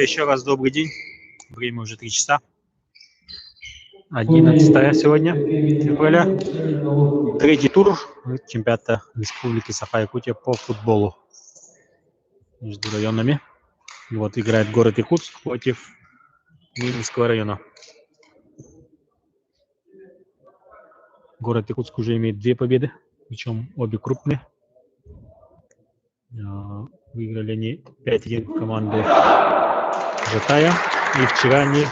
Еще раз добрый день. Время уже 3 часа. 11 сегодня февраля. Третий тур чемпионата Республики Саха-Якутия по футболу между районами. И вот играет город Якутск против Минского района. Город Якутск уже имеет 2 победы, причем обе крупные. Выиграли они 5-1 команду Жатая. И вчера они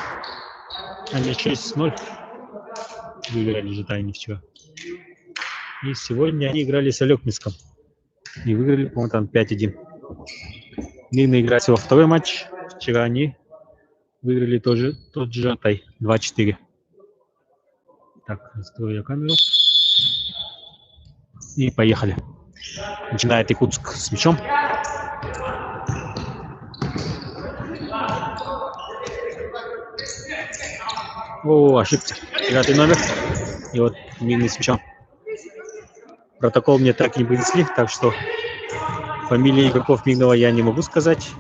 6-0 выиграли Жатая не вчера. И сегодня они играли с Алекминском. И выиграли, по-моему, там 5-1. Мирно играет всего второй матч. Вчера они выиграли тоже тот же Жатай 2-4. Так, настрою я камеру. И поехали. Начинает Якутск с мячом. О, ошибся. 9 номер. И вот мирный с мячом. Протокол мне так и не принесли, так что фамилии игроков мирного я не могу сказать.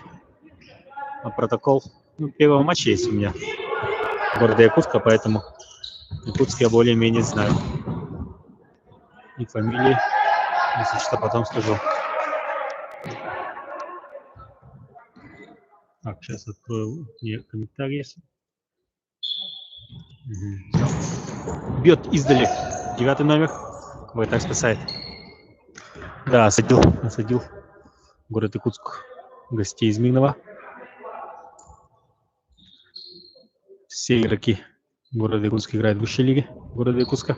А протокол первого матча есть у меня города Якутска, поэтому Якутск я более-менее знаю. И фамилии, если что, потом скажу. Так, сейчас открою мне комментарии. Угу. Бьет издали 9 номер. Вратарь спасает. Да, осадил город Якутск гостей из Мирного. Все игроки города Якутска играют в высшей лиге города Якутска.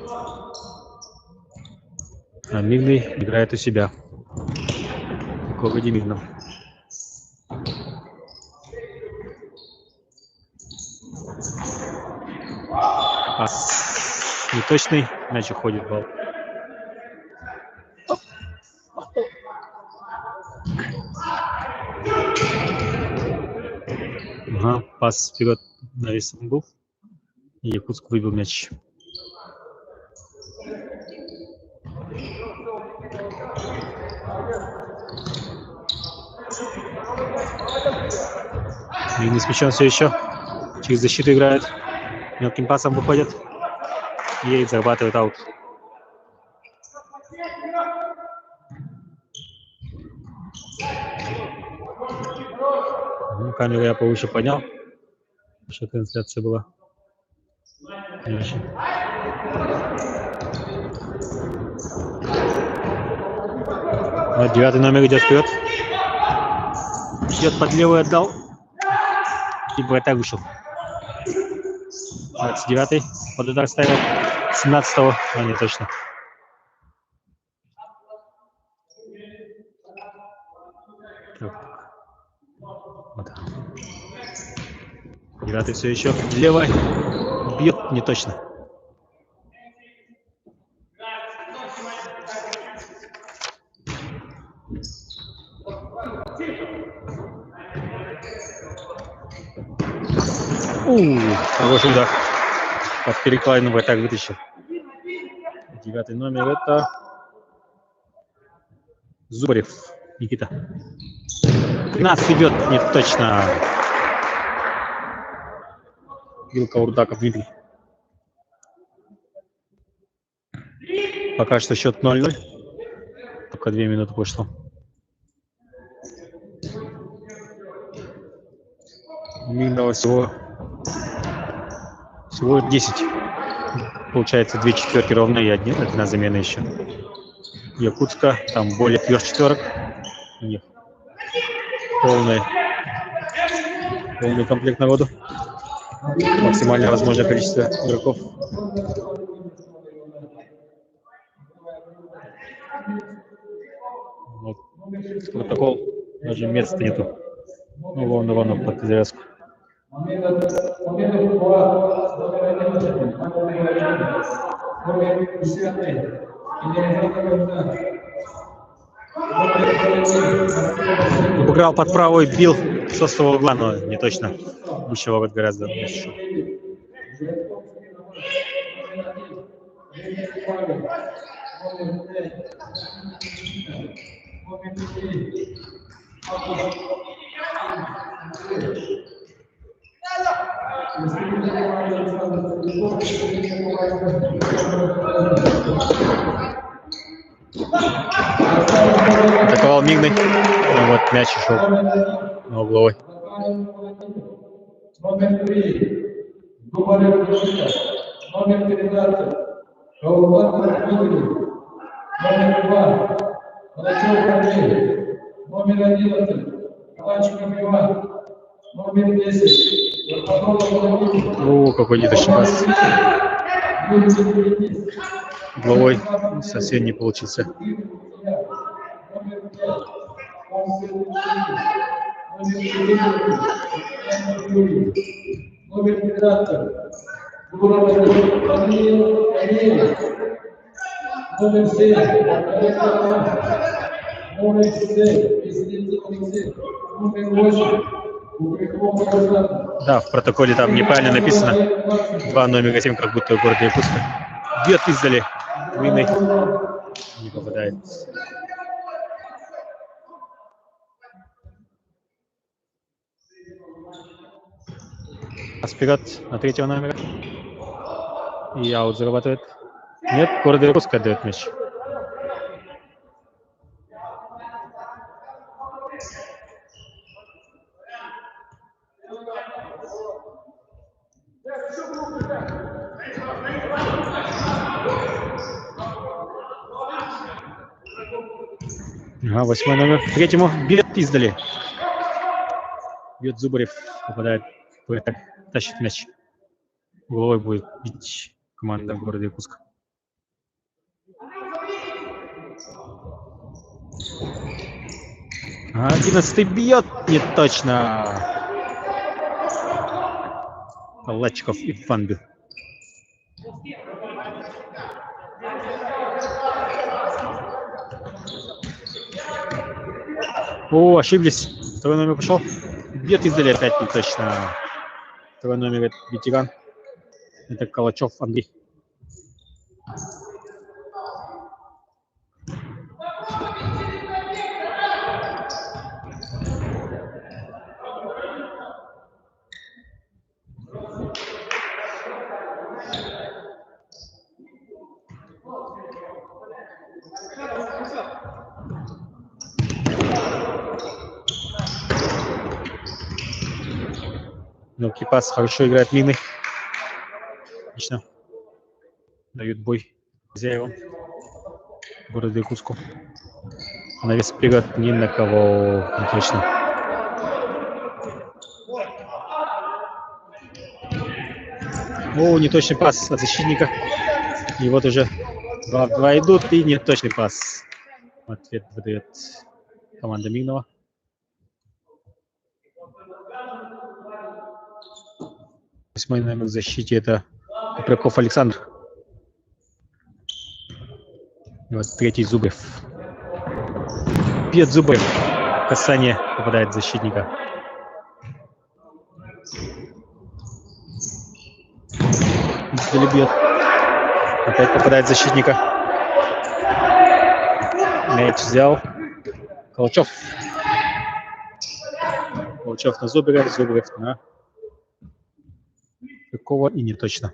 А Мирный играет у себя в городе Мирном. Пас неточный, иначе уходит балл. Ага, пас вперед навесом был. И Якутск выбил мяч. Мирный с мячом все еще. Через защиту играет. Мелким пасом выходит. И зарабатывает аут. Камеру я повыше поднял, что трансляция была. Вот 9 номер идет вперед. Идет под левую, отдал. И вратарь вышел. 29-й под удар ставил. 17-го, не точно. Вот. 9-й все еще левой. Бьет, не точно. Хороший удар. Под перекладину вратарь вытащил. 9 номер это Зубарев Никита. 13 бьет, не точно. Вилка Урдаков Дмитрий. Пока что счет 0-0. Только 2 минуты прошло. Мирного всего 10. Получается 2 четверки ровно и одна замена еще. Якутска, там более 3 четверок. У них полный комплект народу. Максимально возможное количество игроков. Вот. Протокол, даже места нету. Ну, вон под завязку. Обыграл под правой, бил с острого угла, но не точно. Выше ворот гораздо меньше. Атаковал Мигный. Ну вот мяч ушел на угловой. Номер 3. Номер 13. Номер 2. Молодцов Андрей. Номер 11. Калачиков Иван. Номер 10. О, какой неточный пас. Угловой совсем не получился. Номер 15. Номер 7. Номер 6. Номер 8. Да, в протоколе там неправильно написано. 2 номера 7, как будто в городе Якутска. Бьет издали. Мигный. Не попадает. Вперед на 3-го номера. И аут зарабатывает. Нет, город Якутск отдает мяч. Ага, 8-й номер. 3-му бьет издали. Бьет Зубарев. Попадает. Тащит мяч. Головой будет бить команда города Якутска. А 11-й бьет не точно. Калачиков и Фанбил. О, ошиблись. Второй номер пошел. Бьет издали опять не точно. Второй номер это ветеран. Это Калачев Андрей. Ну, Кипас хорошо играет Мигный. Отлично. Дают бой хозяевам города Якутску. Навес вперед ни на кого не точно. О, неточный пас от защитника. И вот уже 2 в 2 идут, и неточный пас. Ответ выдает команда Мигного. Восьмой номер в защите это Купряков Александр. И вот 3-й Зубрев. Бьет Зубрев. Касание попадает в защитника. Издали бьет. Опять попадает в защитника. Мяч взял. Калачев. Калачев на Зубрев. Зубрев на Купрякова и не точно.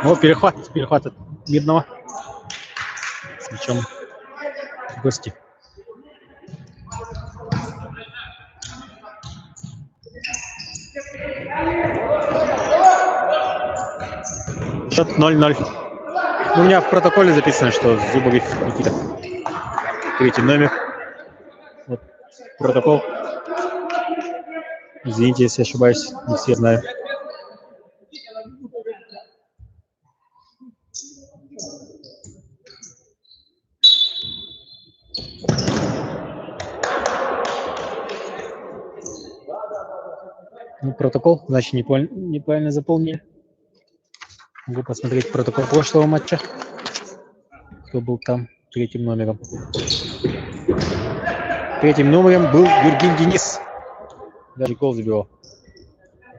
О, перехват от Мидного. С мячом в гости. Счет 0-0. У меня в протоколе записано, что Зубарев Никита. 3-й номер. Вот протокол. Извините, если ошибаюсь, не все знаю. Ну, протокол, значит, неправильно заполнили. Могу посмотреть протокол прошлого матча. Кто был там третьим номером? Третьим номером был Юрген Денис. Даже гол забивал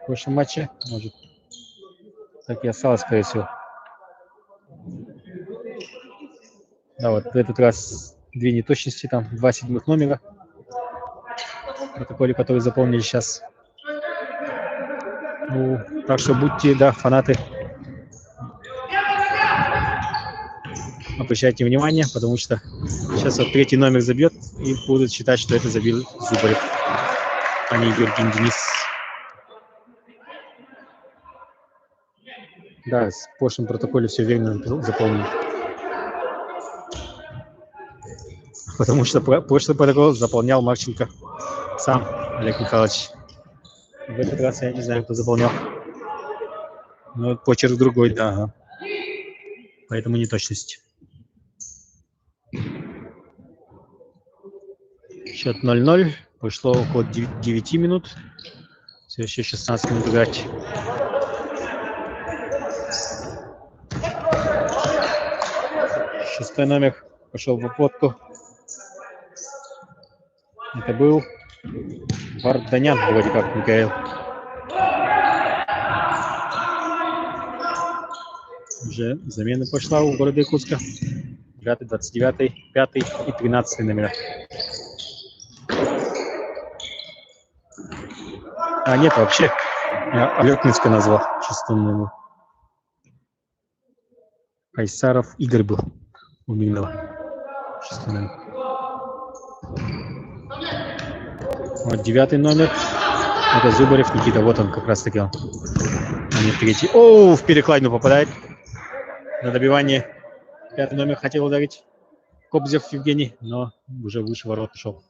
в прошлом матче. Может, так и осталось, скорее всего. Да, вот в этот раз две неточности, там 2 седьмых номера в протоколе, которые заполнили сейчас. Ну, так что будьте, да, фанаты, обращайте внимание, потому что сейчас вот третий номер забьет и будут считать, что это забил Зубарев, а не Юрген Денис. Да, в прошлом протоколе все верно заполнили. Потому что прошлый протокол заполнял Марченко сам, Олег Михайлович. В этот раз я не знаю, кто заполнял. Но почерк другой, да. Ага. Поэтому неточность. Счет 0-0. Прошло около 9 минут. Все еще 16 минут играть. Шестой номер пошел в обводку. Это был Варданян, вроде как, Михаил. Уже замена пошла у города Якутска. 9, 29, 5 и 13 номера. А, нет, вообще. Я Алекнинска назвал. Шестым номером. Кайсаров Игорь был у Мигнова. Шестой номер. Вот 9 номер. Это Зубарев Никита. Вот он как раз таки он. А не третий. О, в перекладину попадает. На добивание. 5 номер хотел ударить. Кобзев Евгений, но уже выше ворот шел.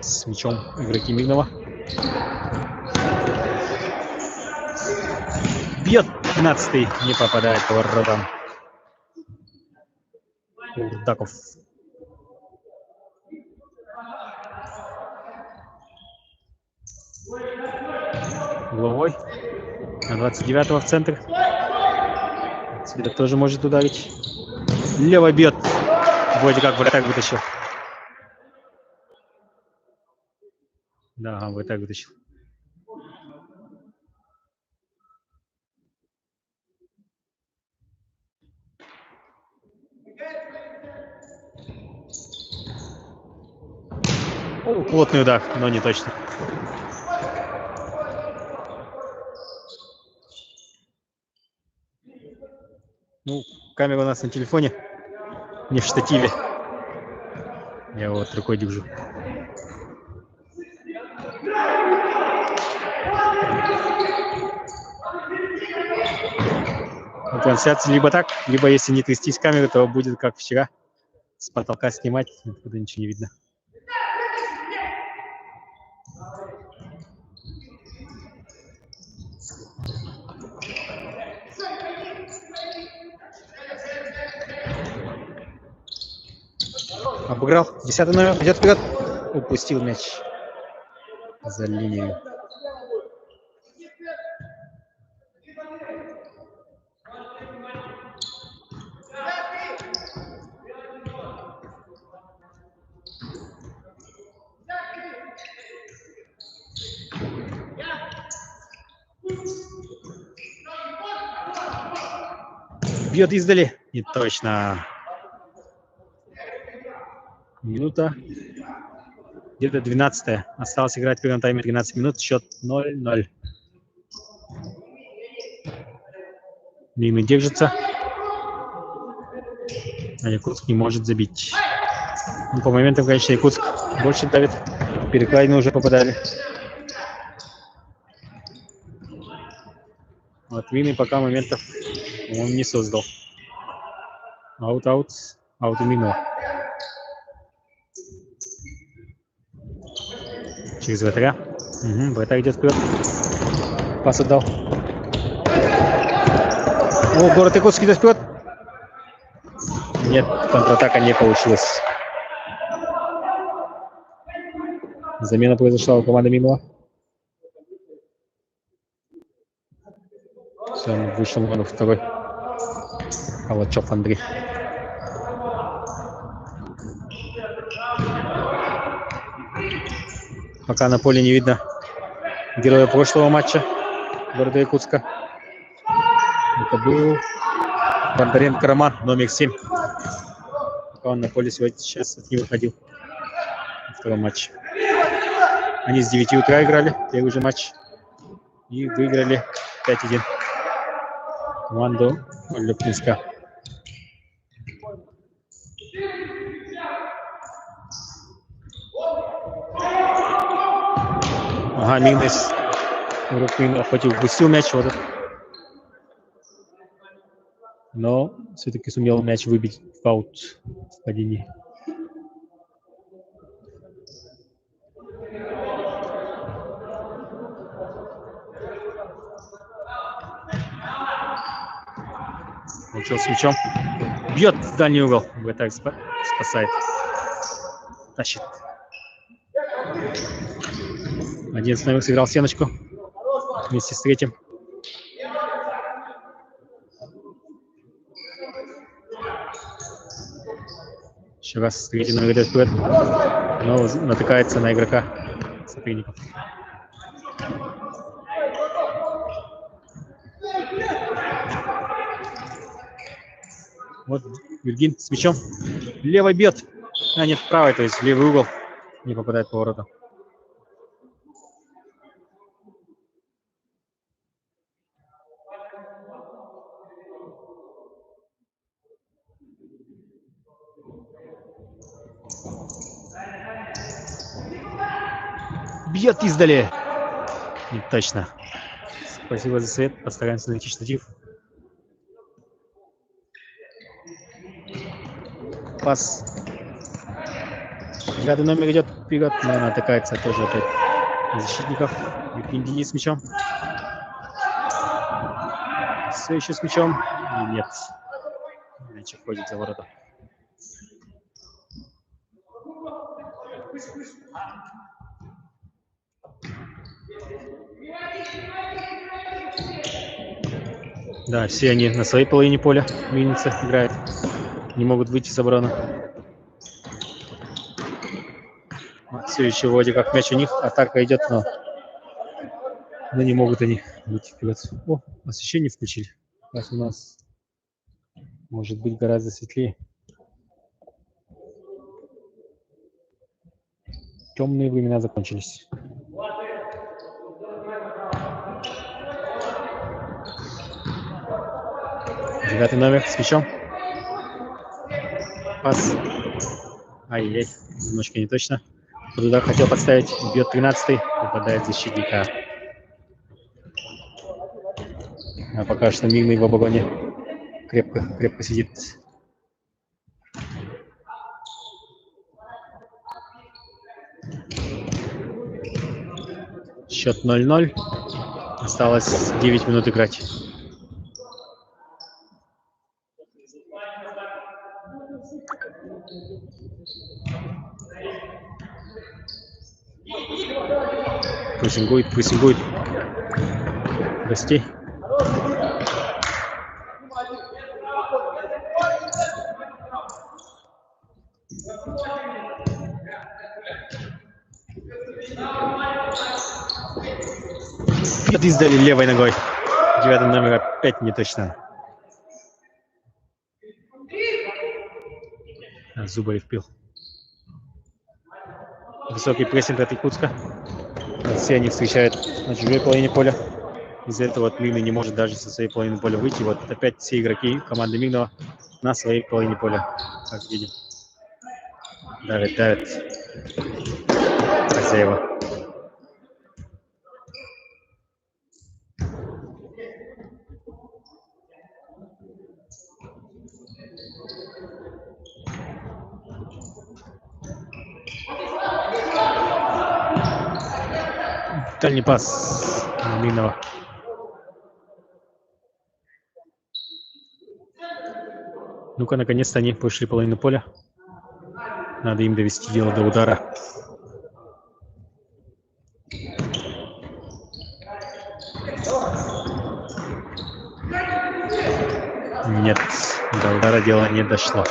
С мячом игроки Мигнова. Бьет 15-й, не попадает по воротам. Урдаков. Головой. На 29-го в центр. Отсюда тоже может ударить. Лево бьет. Вроде как вратарь вытащил. Да, вратарь вытащил. О, плотный удар, но не точно. Ну, камера у нас на телефоне, не в штативе. Я вот рукой держу. Трансляция либо так, либо если не трястись камеры, то будет как вчера. С потолка снимать, откуда ничего не видно. Обыграл. 10-й номер. Идет вперед. Упустил мяч за линию. Бьет издали. Не точно. Минута. Где-то 12-я. Осталось играть в первом тайме 13 минут. Счет 0-0. Мимо держится. А Якутск не может забить. Ну, по моментам, конечно, Якутск больше давит. Перекладины уже попадали. Вот Винный пока моментов он не создал. Аут у Минова. Через вратаря. Угу, вратарь идет вперед. Пас отдал. О, город Якутск идет вперед. Нет, контратака не получилась. Замена произошла у команды Минова. Все, он вышел на второй. Калачев Андрей. Пока на поле не видно героя прошлого матча города Якутска. Это был Бондаренко Роман, номер 7. Пока он на поле сегодня сейчас не выходил во втором матче. Они с 9 утра играли первый же матч и выиграли 5-1 команду Люблинска. Ага, Минес упустил мяч, вот этот. Но все-таки сумел мяч выбить в аут в падении. Получил с мячом. Бьет в дальний угол. Вратарь спасает. Тащит. 11 номер сыграл стеночку вместе с третьим. Еще раз третий номер идет вперед, но натыкается на игрока соперников. Вот Вильгин с мячом. Левой бьет. А нет, правой, то есть в левый угол. Не попадает по воротам. Бьет издали. Не точно. Спасибо за совет. Постараемся найти штатив. Пас. 9 номер идет вперед, но натыкается тоже опять защитников. Евгений Денис с мячом. Все еще с мячом. И нет. Мяч уходит за ворота. Да, все они на своей половине поля. Винница играет. Не могут выйти с обороны. Все еще вроде как мяч у них. Атака идет, но не могут они выйти вперед. О, освещение включили. Сейчас у нас может быть гораздо светлее. Темные времена закончились. Девятый номер с мячом. Пас. Ай-яй, немножко не точно. Под удар хотел подставить. Бьет 13-й. Попадает защитника. А пока что Мирный в обороне крепко сидит. Счет 0-0. Осталось 9 минут играть. Прессингует гостей. Бьет издали левой ногой. 9 номер опять не точно. Зубарев пил. Высокий прессинг от Якутска. Все они встречают на чужой половине поля. Из-за этого вот Мирный не может даже со своей половины поля выйти. Вот опять все игроки команды Мирного на своей половине поля. Как видим. Давит. Хозяева. Дальний пас Мирного. Ну-ка, наконец-то они прошли половину поля. Надо им довести дело до удара. Нет, до удара дело не дошло.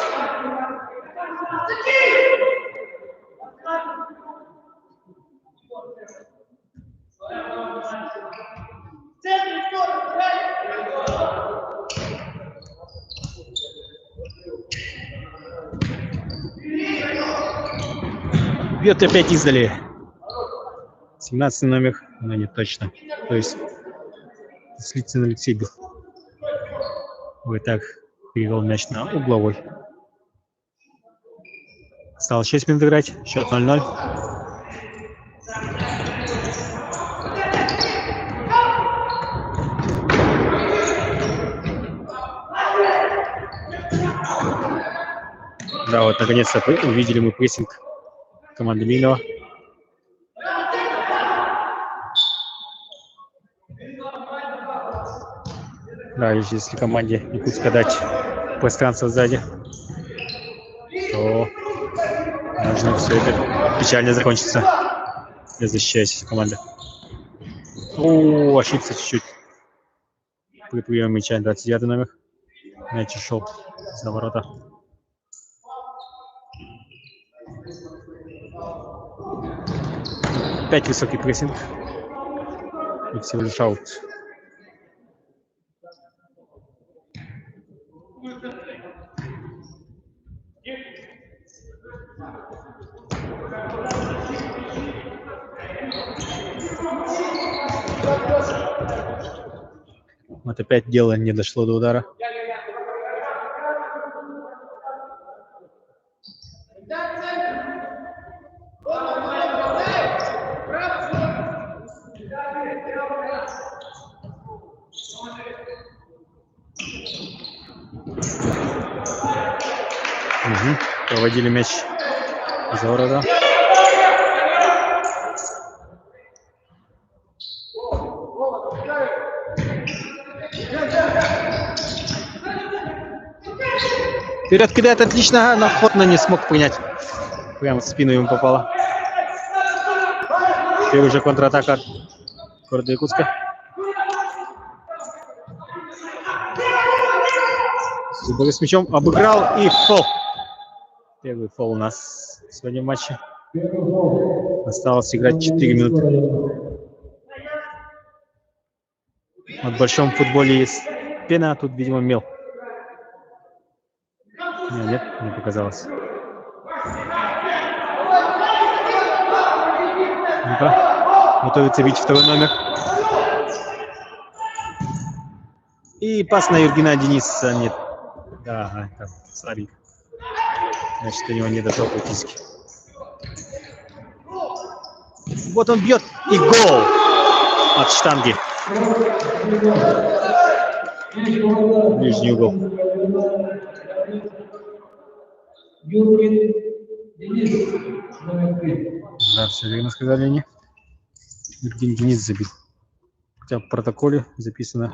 Бьет опять издали. 17 номер, но не точно. То есть Слицын Алексей бил. Вот так перевел мяч на угловой. Осталось 6 минут играть. Счет 0-0. Да, вот наконец-то увидели мы прессинг команды Минова. Да, если команде Якутска дать пространство сзади, то можно все это печально закончится для защищающейся команды. О, ошибся чуть-чуть. При приеме мяча 29 номер. Мяч ушел за ворота. Опять высокий прессинг. И всего лишь аут. Вот опять дело не дошло до удара. Проводили мяч за ворота. Вперед кидает отлично, но ход не смог принять. Прямо в спину ему попало. Теперь уже контратака от города Якутска. Зубарь с мячом обыграл и фол. Первый фол у нас сегодня в матче. Осталось играть 4 минуты. В большом футболе есть пена, а тут, видимо, мел. Нет, не показалось. Ну-ка, готовится бить второй номер. И пас на Юргена Дениса нет. Да, там слабенько. Значит, у него не дошел практически. Вот он бьет и гол от штанги. Ближний угол. Да, все верно сказали они. Юрген Денис забил. Хотя в протоколе записано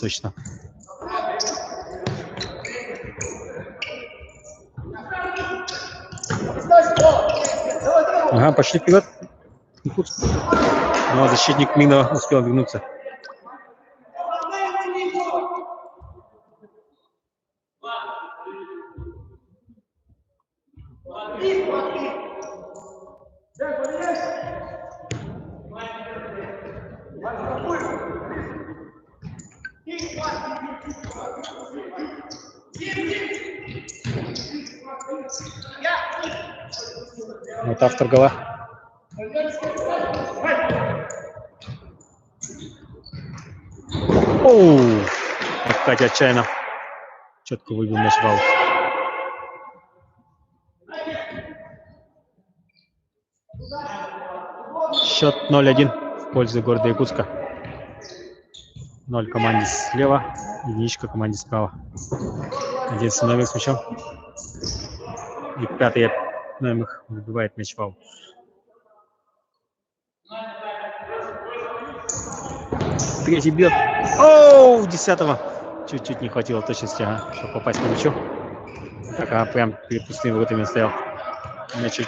точно. Ага, пошли вперед. Но защитник Минова успел вернуться. Вот автор гола. Оу! Катя отчаянно четко выбил мяч в аут. Счет 0-1 в пользу города Якутска. 0 команде слева, единичка команде справа. 11 номер с мячом. И 5 номер выбивает мяч в аут. Третий бьет. Оу, 10-го. Чуть-чуть не хватило точности, чтобы попасть по мячу. Так, прям перед пустыми воротами стоял. Мяч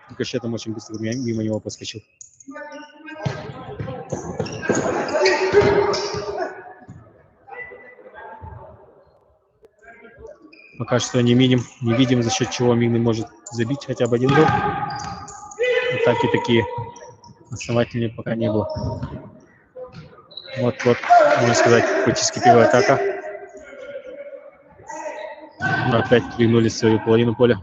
рикошетом очень быстро мимо него проскочил. Пока что не видим, за счет чего Мигный может забить хотя бы один гол. Атаки такие основательные пока не было. Вот, можно сказать, практически первая атака. Но опять пригнули свою половину поля.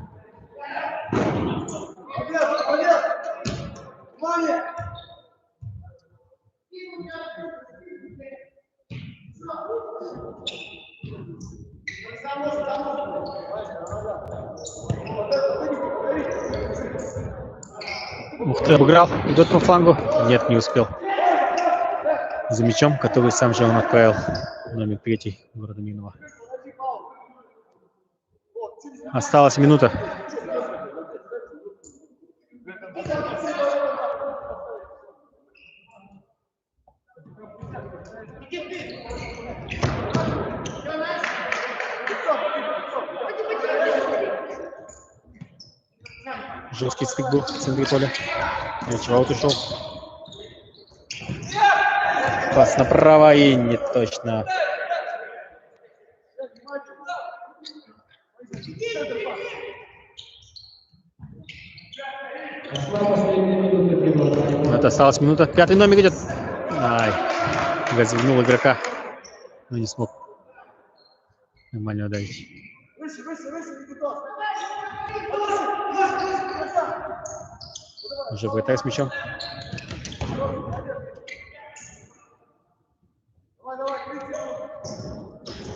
Ух ты, обыграл. Идет по флангу. Нет, не успел. За мячом, который сам же он отправил. Номер 3 города Мигного. Осталась минута. Жесткий стык был в центре поля. Мяч в аут ушел. Пас направо и не точно. Вот осталась минута. 5-й номер идет. Ай, развернул игрока, но не смог нормально ударить. Уже вратарь с мячом.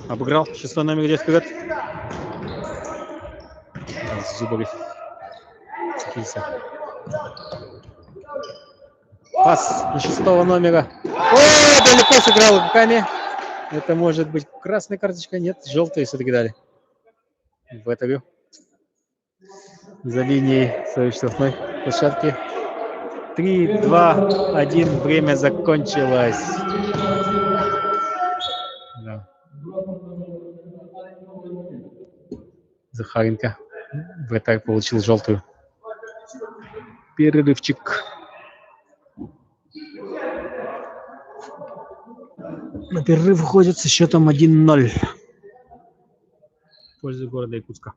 Обыграл. 6-й номер идет вперед. Зубовый. Цепился. Пас на 6-го номера. Ой, далеко сыграл руками. Это может быть красная карточка. Нет, желтую все-таки дали. Вратарю. За линией своей штрафной площадки. 3, 2, 1. Время закончилось. Да. Захаренко. Вратарь получил желтую. Перерывчик. На перерыв уходит со счетом 1-0 в пользу города Якутска.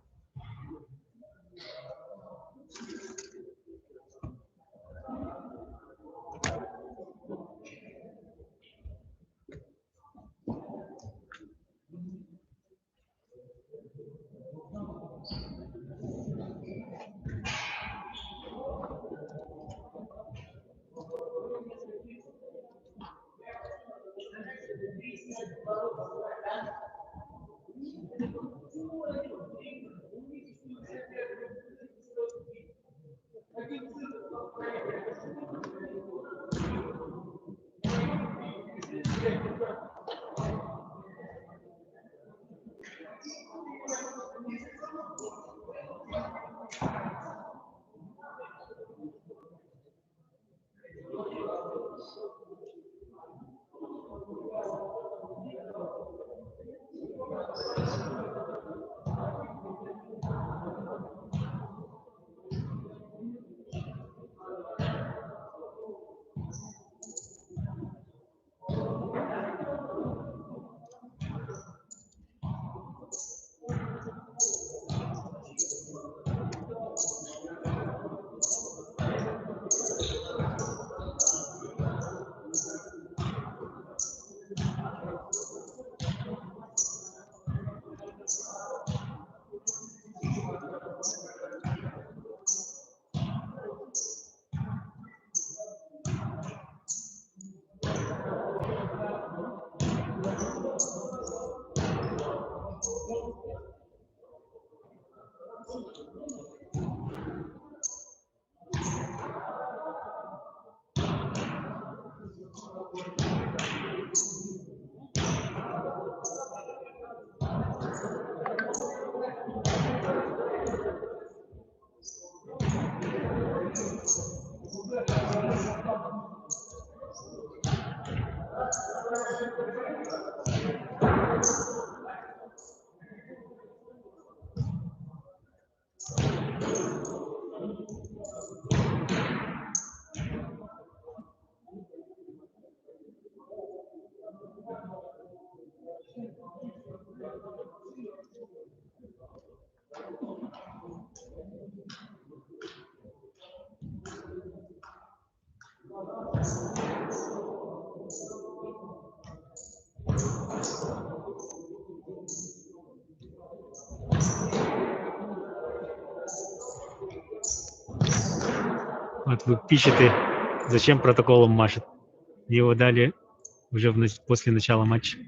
Вот вы пишете, зачем протоколом машет. Его дали уже после начала матча.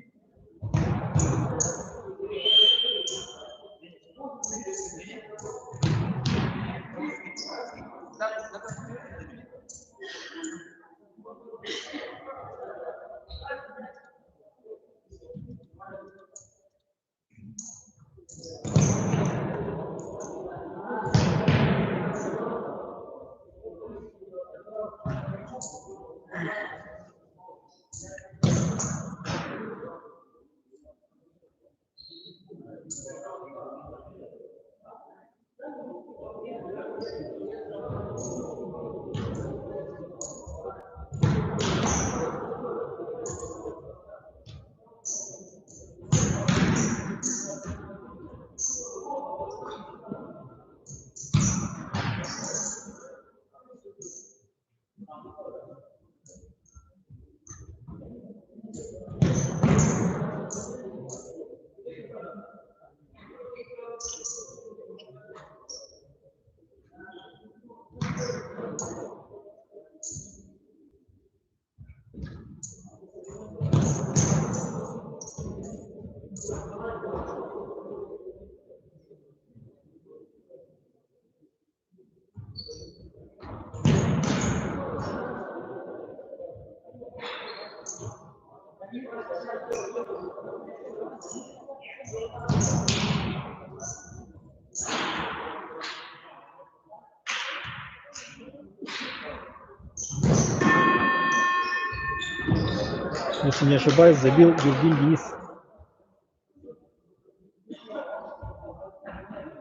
Если не ошибаюсь, забил Евгений Денис.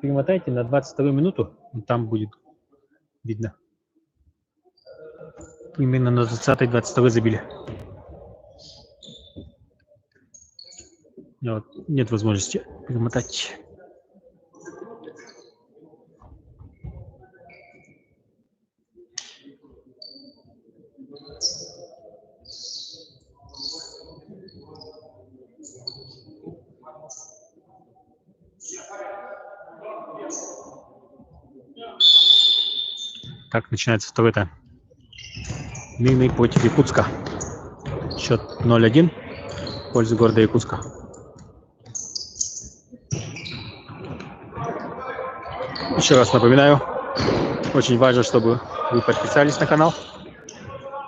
Перемотайте на 22 минуту, там будет видно. Именно на 20-22 забили. Вот, нет возможности перемотать. Так, начинается второй тайм. Мирный против Якутска. Счет 0-1 в пользу города Якутска. Еще раз напоминаю, очень важно, чтобы вы подписались на канал,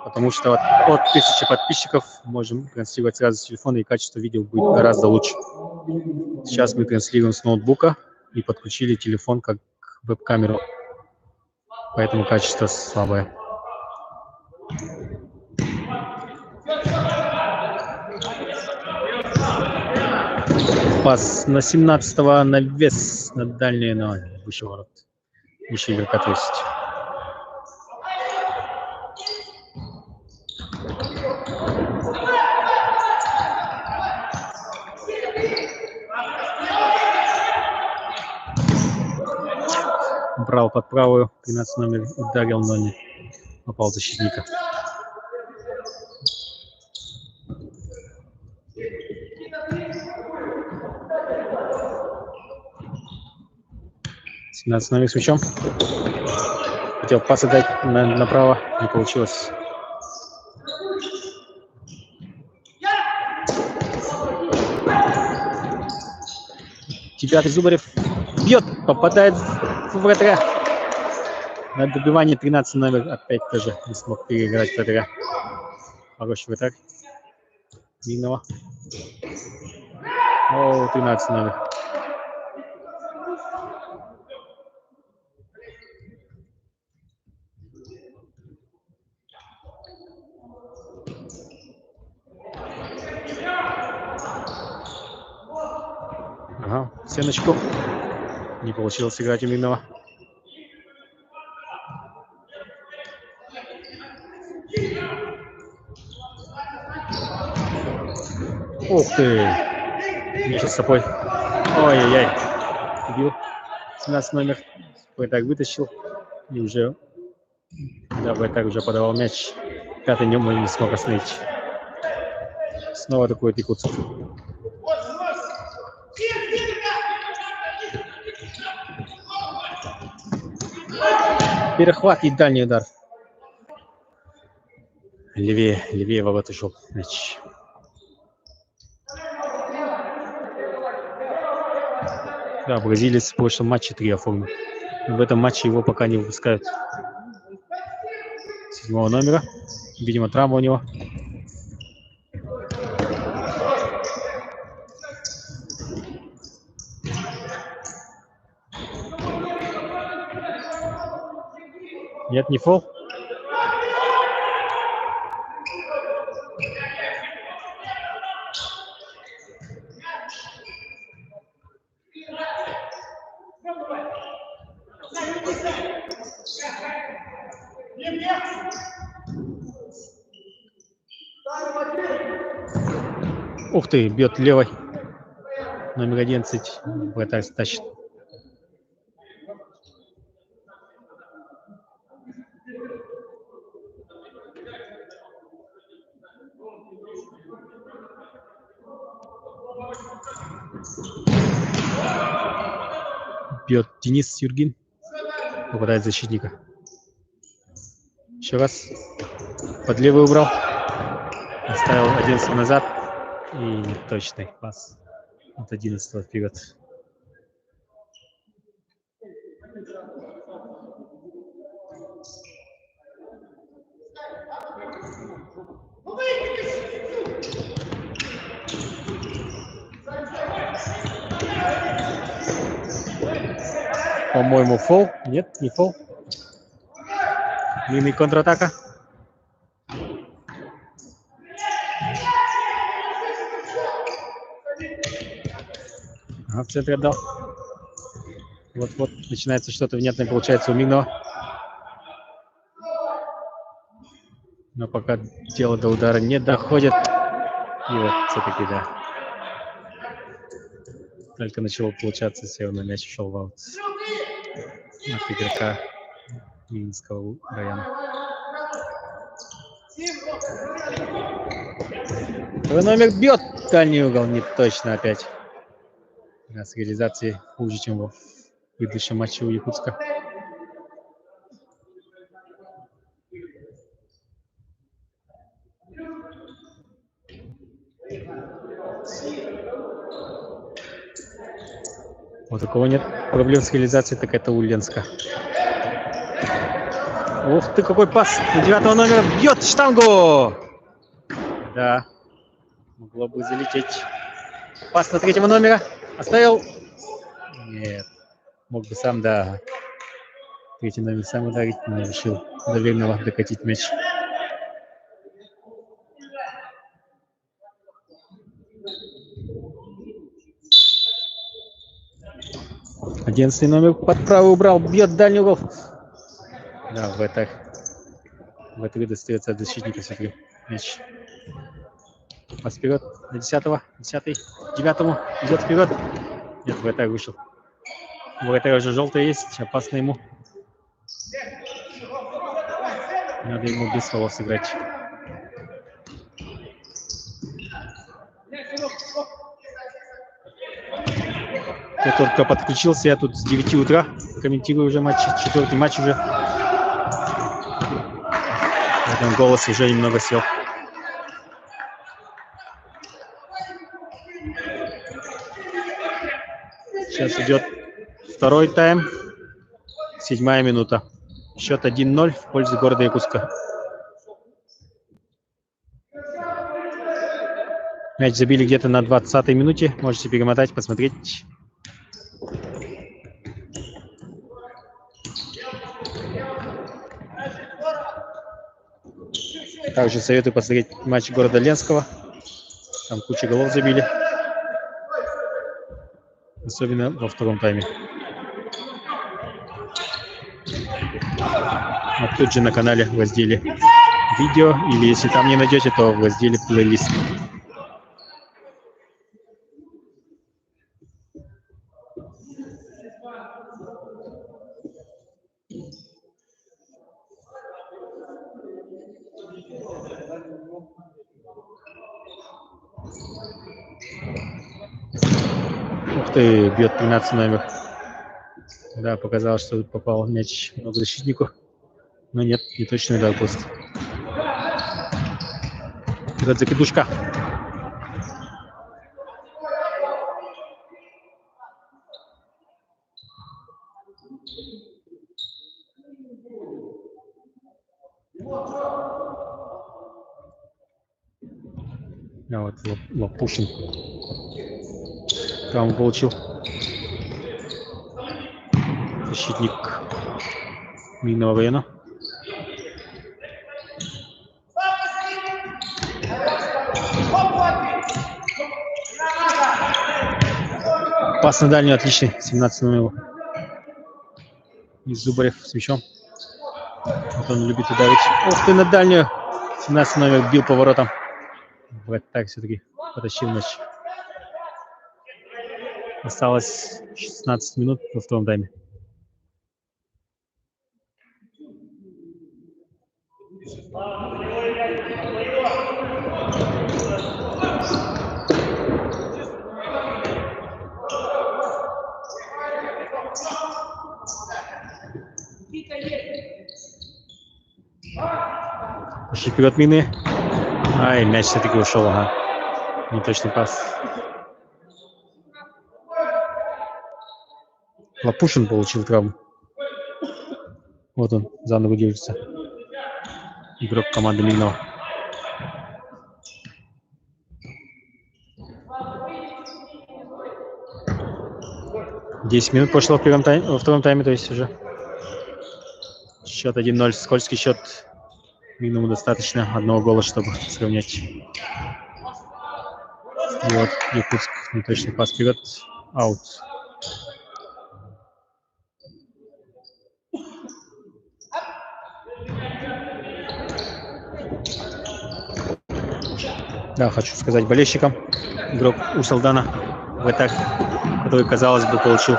потому что от 1000 подписчиков можем транслировать сразу с телефона, и качество видео будет гораздо лучше. Сейчас мы транслируем с ноутбука и подключили телефон как веб-камеру, поэтому качество слабое. Пас на 17-го навес на дальние, но выше ворот. Выше игрока 30. Брал под правую, 13 номер, ударил, но не попал в защитника. Номер с мячом. Хотел пас отдать направо, не получилось. Девятый Зубарев бьет, попадает в вратаря. На добивании 13 номер опять тоже не смог переиграть вратаря. Хороший вратарь. Видного. О, 13 номер. Ага, стеночку. Не получилось играть у Минного. Ух ты! Миша с собой. Ой-ой-ой. Бил. 17 номер. Вратарь вытащил. И уже... Да, вратарь уже подавал мяч. Пятый не смог остановить. Снова такой Якутск. Перехват и дальний удар. Левее ворот ушел мяч. Да, бразилец в прошлом матче 3 оформил. В этом матче его пока не выпускают. 7-го номера. Видимо, травма у него. Нет, не фол. Ух ты, бьет левой. Номер 11. Вратарь тащит. Бьет Денис Юргин. Попадает защитника. Еще раз. Под левый убрал. Оставил 11 назад. И неточный пас. От 11 вперед. По-моему, фол. Нет, не фол. Длинный контратака. В центре отдал. Вот-вот начинается что-то внятное, получается у Минова. Но пока дело до удара не доходит. И вот все-таки, да. Только начало получаться, все равно мяч ушел в аут. От игрока Минского района. Второй номер бьет дальний угол, не точно опять. С реализацией хуже, чем в предыдущем матче у Якутска. Вот у кого нет проблем с реализацией, так это у Ленска. Ух ты, какой пас! На 9-го номера бьет штангу! Да, могло бы залететь. Пас на 3-го номера. Оставил? Нет. Мог бы сам, да. 3-й номер сам ударить, но решил доверенного докатить мяч. Одиннадцатый номер под правый убрал, бьет дальний угол. Да, в это достается от защитника все-таки мяч. Пас вперед на 10-го, 10-й, 9-му, идет вперед. Нет, вратарь вышел. У вратаря уже желтый есть, опасно ему. Надо ему без фолов сыграть. Я только подключился, я тут с 9 утра комментирую уже матч, 4-й матч уже. Поэтому голос уже немного сел. Сейчас идет второй тайм, 7-я минута. Счет 1-0 в пользу города Якутска. Мяч забили где-то на 20-й минуте. Можете перемотать, посмотреть. Также советую посмотреть матч города Ленского. Там куча голов забили. Особенно во втором тайме. Вот тут же на канале в разделе видео. Или если там не найдете, то в разделе плейлист. Ух ты, бьет 13 номер. Да, показалось, что тут попал мяч в ногу защитнику. Но нет, не точный удар просто. Идет закидушка. А вот Лопушин травму получил. Защитник Минного района. Пас на дальнюю отличный. 17 номер. И Зубарев с мячом. Вот он любит ударить. Ух ты, на дальнюю. 17 номер бил поворотом. Вратарь все-таки потащил мяч. Осталось 16 минут во втором тайме. Пошли вперед Мины. Ай, мяч все-таки ушел, ага. Неточный пас. Лопушин получил травму. Вот он, за ногу держится. Игрок команды Минного. Десять минут прошло во втором тайме, то есть уже. Счет 1-0. Скользкий счет. Минному достаточно одного гола, чтобы сравнять. И вот Якутск. Неточный пас вперед. Аут. Да, хочу сказать болельщикам. Игрок Усалдана, вратарь, который, казалось бы, получил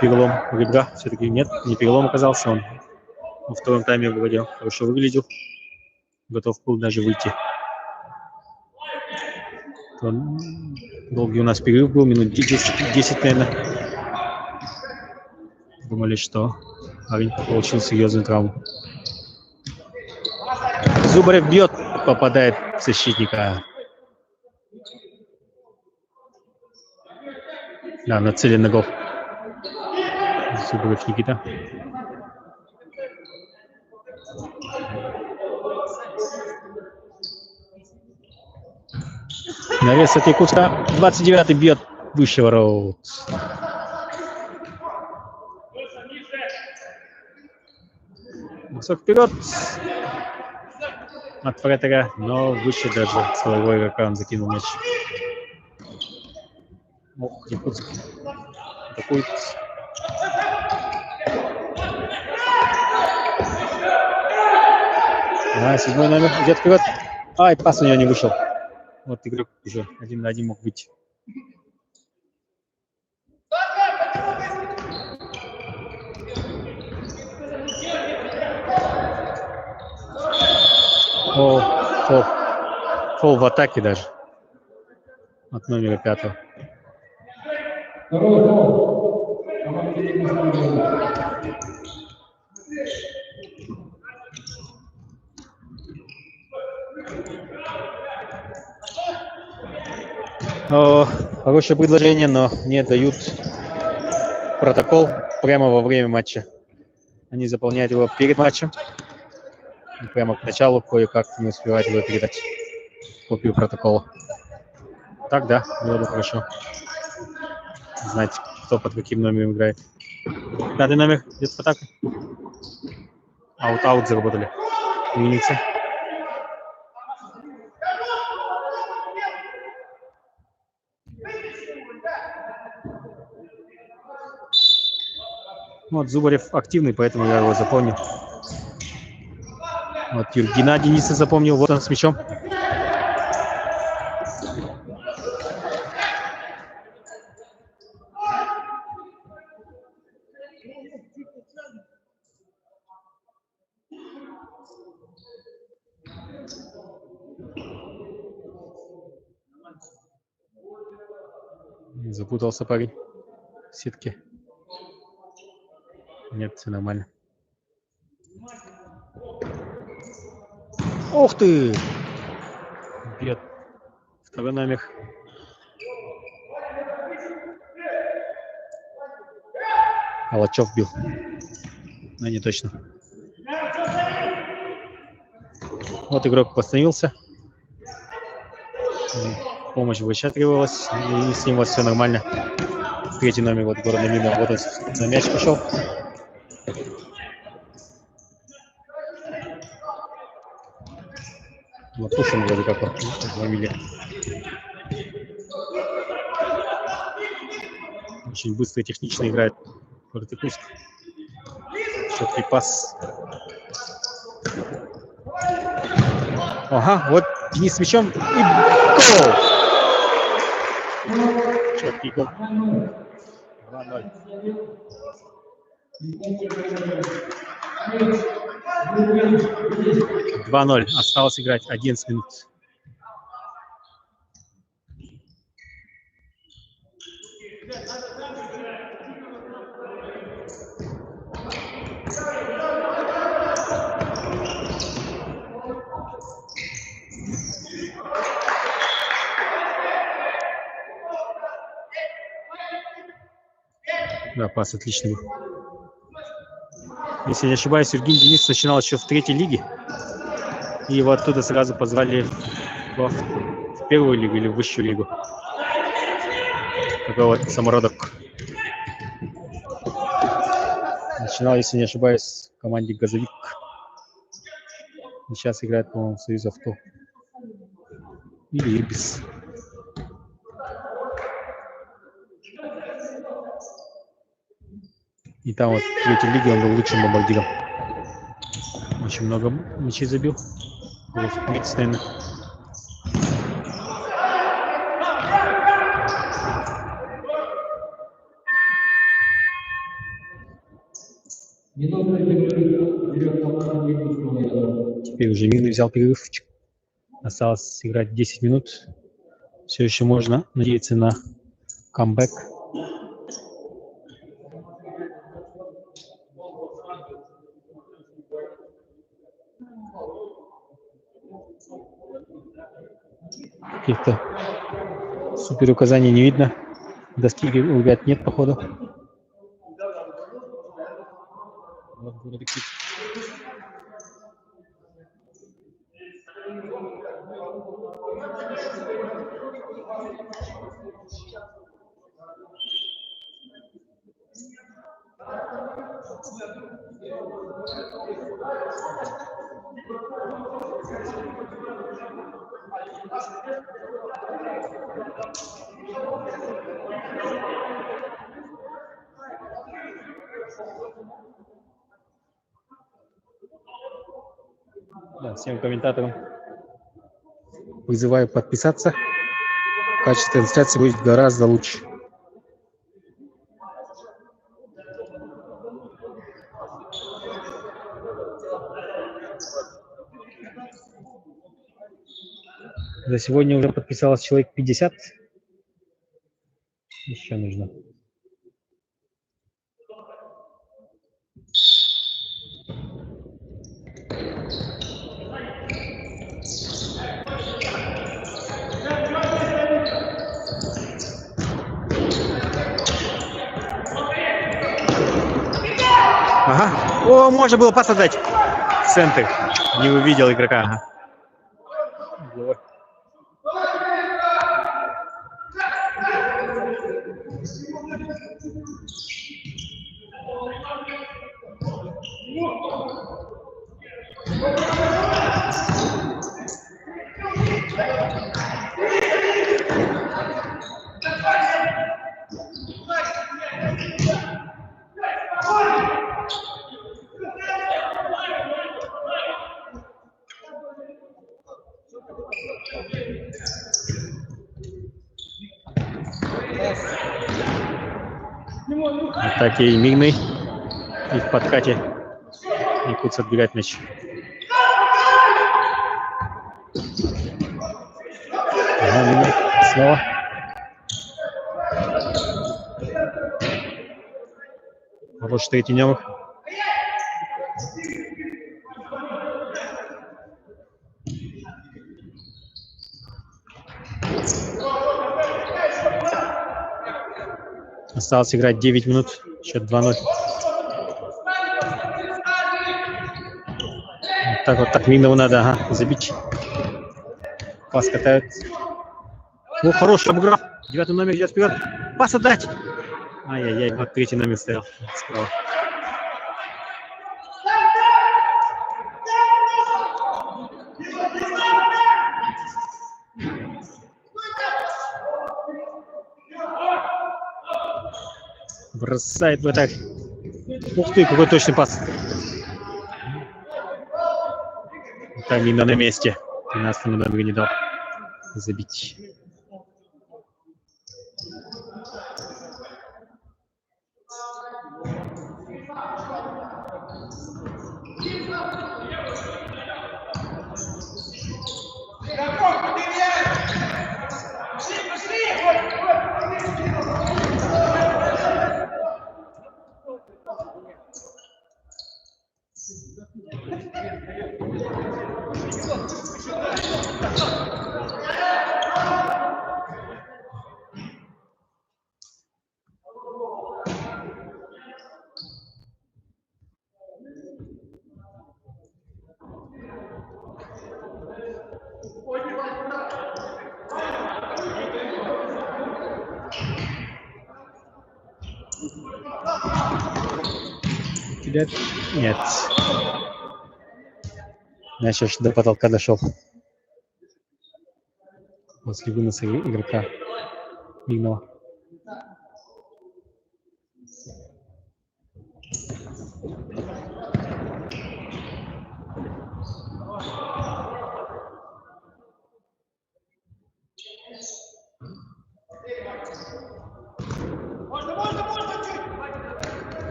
перелом ребра. Все-таки нет, не перелом оказался. Он во втором тайме вроде хорошо выглядел. Готов был даже выйти. Долгий у нас перерыв был, минут 10, наверное. Думали, что парень получил серьезную травму. Зубарев бьет, попадает в защитника. Да, нацелен на гол. Зубарев Никита. Навес от Якутска. 29-й бьет выше ворот. Бросок вперед от вратаря, но выше даже целевой игрока он закинул мяч. Ох, Якутск атакует. А, 7-й номер идет вперед. Ай, пас у него не вышел. Вот игрок уже 1 на 1 мог выйти. Фол в атаке даже. От номера 5. Второй фол. Команда Хорошее предложение, но не дают протокол прямо во время матча. Они заполняют его перед матчем. И прямо к началу кое-как не успевают его передать. Копию протокола. Так, да, было бы хорошо знать, кто под каким номером играет. 5-й номер идет в атаку. Аут заработали. Винница. Вот Зубарев активный, поэтому я его запомнил. Вот Геннадий Дениса запомнил. Вот он с мячом. Запутался парень в сетке. Нет, все нормально. Ух ты! Бьет второй номер. Алачев бил. Но не точно. Вот игрок восстановился. Помощь врача требовалась. И с ним вот все нормально. Третий номер вот города Мина. Вот он на мяч пошел. Матушин вроде как фамилия. Очень быстро и технично играет Куртыкуск. Четкий пас. Ага, вот Денис с мячом. И гол! Четкий гол. 2-0. 2-0. Осталось играть 11 минут. Да, пас отличный был. Если не ошибаюсь, Евгений Денис начинал еще в третьей лиге. И его оттуда сразу позвали в первую лигу или в высшую лигу. Такой вот самородок. Начинал, если не ошибаюсь, в команде «Газовик». И сейчас играет, по-моему, в «Союз Авто». Или «Ибис». И там вот в третьей лиге он был лучшим бомбардиром. Очень много мячей забил. 30, наверное. Теперь уже Мирный взял перерывчик. Осталось играть 10 минут. Все еще можно надеяться на камбэк. Каких-то супер указаний не видно. Доски у ребят нет, походу. Вот город Киев. Да, всем комментаторам призываю подписаться. Качество трансляции будет гораздо лучше. За сегодня уже подписалось человек 50. Еще нужно. Ага. О, можно было пас отдать. Центр. Не увидел игрока. Ага. Атаки и Мирный. И в подкате Якутс отбирает мяч. Мирный снова. Вот третий номер. Осталось играть 9 минут. Счет 2-0. Вот так Мигнову надо, ага, забить. Пас катает. О, хороший обыграл. 9-й номер идет вперед. Пас отдать. Ай-яй-яй, вот 3-й номер стоял справа. Бросает в атаку. Ух ты, какой точный пас. Там Мина на месте. 13-й номер не дал забить. Нет. Мяч аж до потолка дошел. После выноса игрока Мигнова.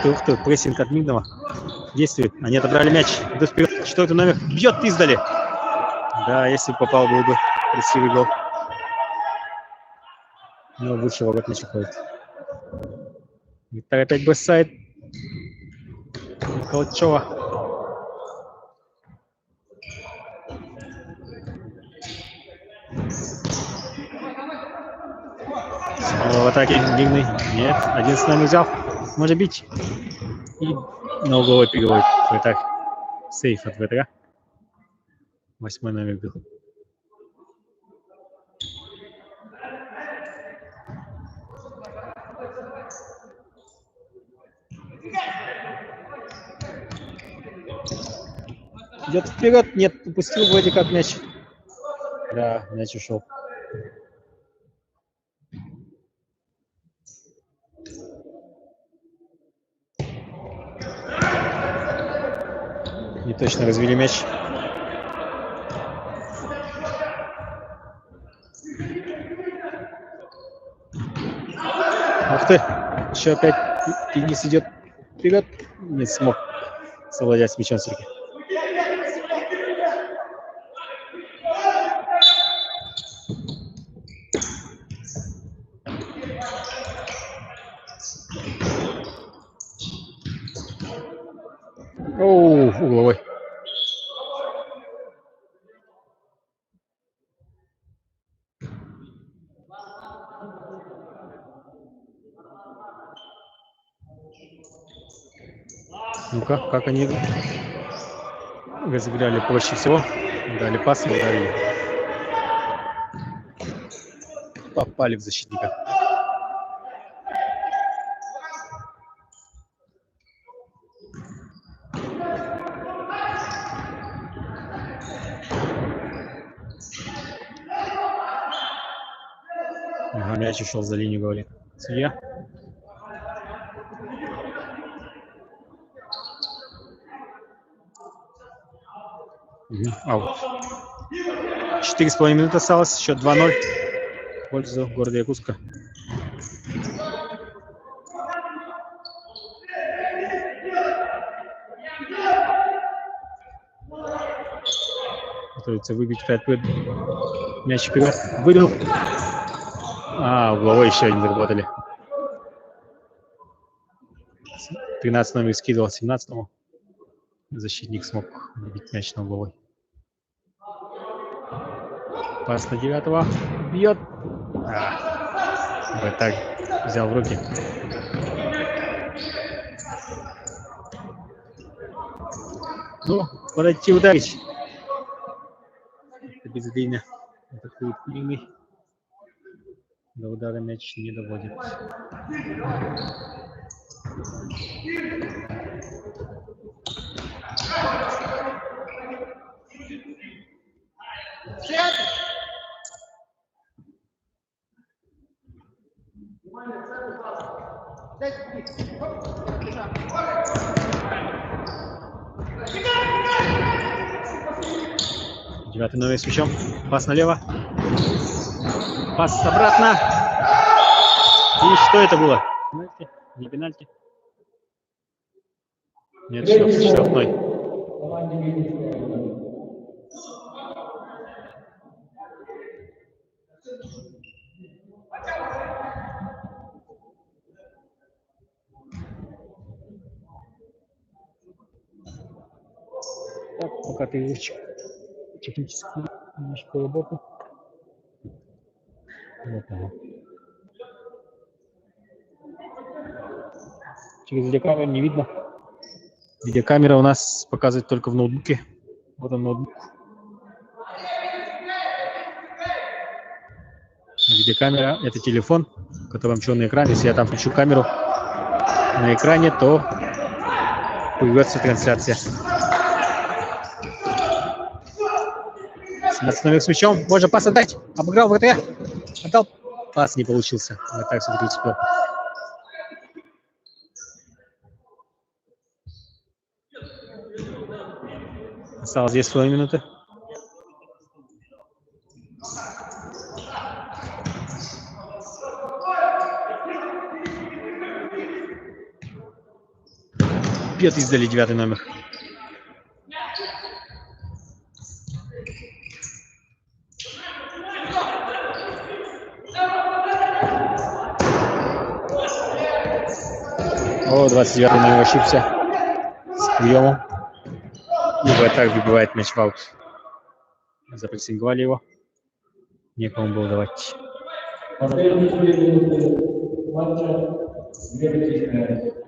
Ух ты, прессинг от Мигнова действует. Они отобрали мяч. Идут вперед. 4-й номер бьет издали. Да, если бы попал, был бы красивый гол. Но выше ворот мяч уходит. Виктор опять бросает. Колчева. Снова в атаке Мигный. Нет, 11 номер взял. Может бить. И на угловой переводит. Так, сейф от ВТР. 8-й номер был. Идет вперед. Нет, упустил вроде как мяч. Да, мяч ушел. Не точно развели мяч. Ух ты! Еще опять Денис идет вперед. Не смог совладать с мячом все-таки. Оу, угловой. Ну-ка, как они разыграли проще всего. Дали пас, ударили. Попали в защитника. Ага, мяч ушел за линию, говорит судья. Аут. 4,5 минуты осталось, счет 2-0 в пользу города Якутска. Готовится выбить 5 мяч вперед. Выбил. Угловой еще один заработали. 13 номер скидывал 17-му. Защитник смог выбить мяч на угловой. Пас на 9-го. Бьет. Вот так взял в руки. Ну, подойти ударить. Это бездлинно. Атакует длинный. До удара мяч не доводит. Девятый номер с мячом. Пас налево. Пас обратно. И что это было? Пенальти? Не пенальти? Нет, штрафной. Так, пока ты технически немножко работу. Вот она. Через видеокамеру не видно. Видеокамера у нас показывает только в ноутбуке. Вот он ноутбук. Видеокамера — это телефон, который включен на экран. Если я там включу камеру на экране, то появится трансляция. 17 номер с мячом. Можно пас отдать. Обыграл вратаря. Отдал. Пас не получился. Вот так все-таки успел. Осталось 2,5 минуты. Бьет издали 9 номер. О, 29 номер ошибся с приемом. И вратарь выбивает мяч в аут. Запрессинговали его. Некому было давать. Последние 2 минуты матча. 2 минуты.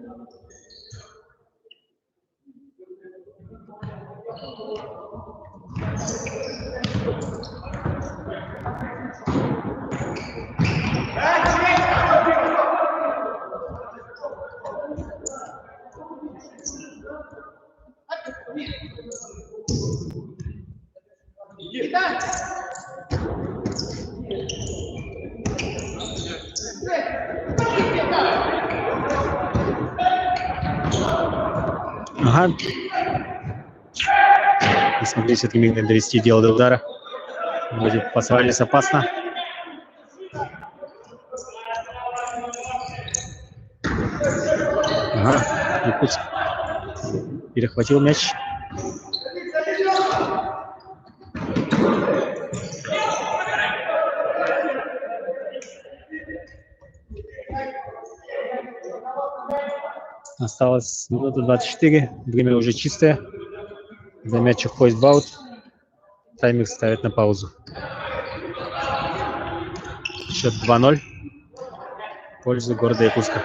Ага. Не смогли все-таки мигно довести дело до удара. Вроде посвалились опасно. Ага. Якутск перехватил мяч. Осталось минута 24. Время уже чистое. За мяч уходит в аут. Таймер ставит на паузу. Счет 2-0 в пользу города Якутска.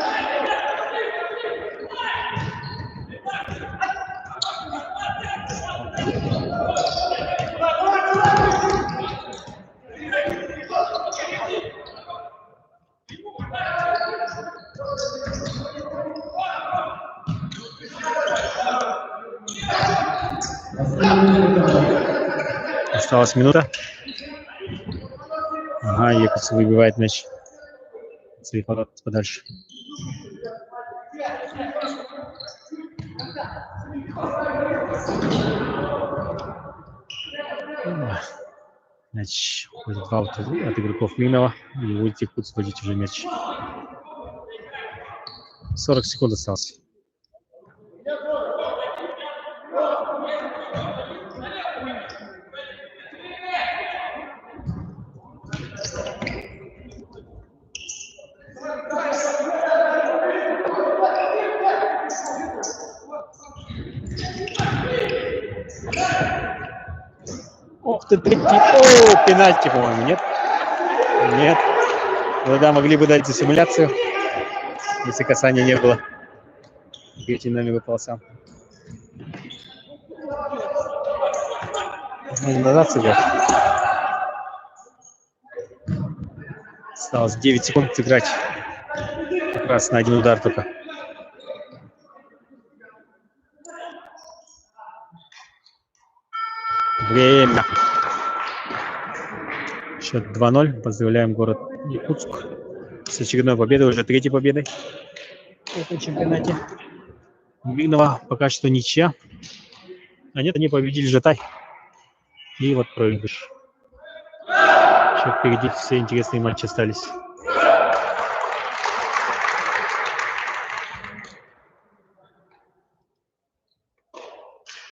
Осталась минута. Ага, Якутск выбивает мяч. Своих ворот подальше. Мяч уходит в аут от игроков Минова. И будет Якутск вводить уже мяч. 40 секунд осталось. третий. О, пенальти, по-моему, нет? Нет. Ну да, могли бы дать за симуляцию, если касания не было. Перейти номер выпал сам. Можно назад сыграть. Осталось 9 секунд сыграть. Как раз на один удар только. Время. Счет 2-0. Поздравляем город Якутск с очередной победой, уже третьей победой в этом чемпионате. Мирного пока что ничья. А нет, они победили Жатай. И вот проигрыш. Еще впереди все интересные матчи остались.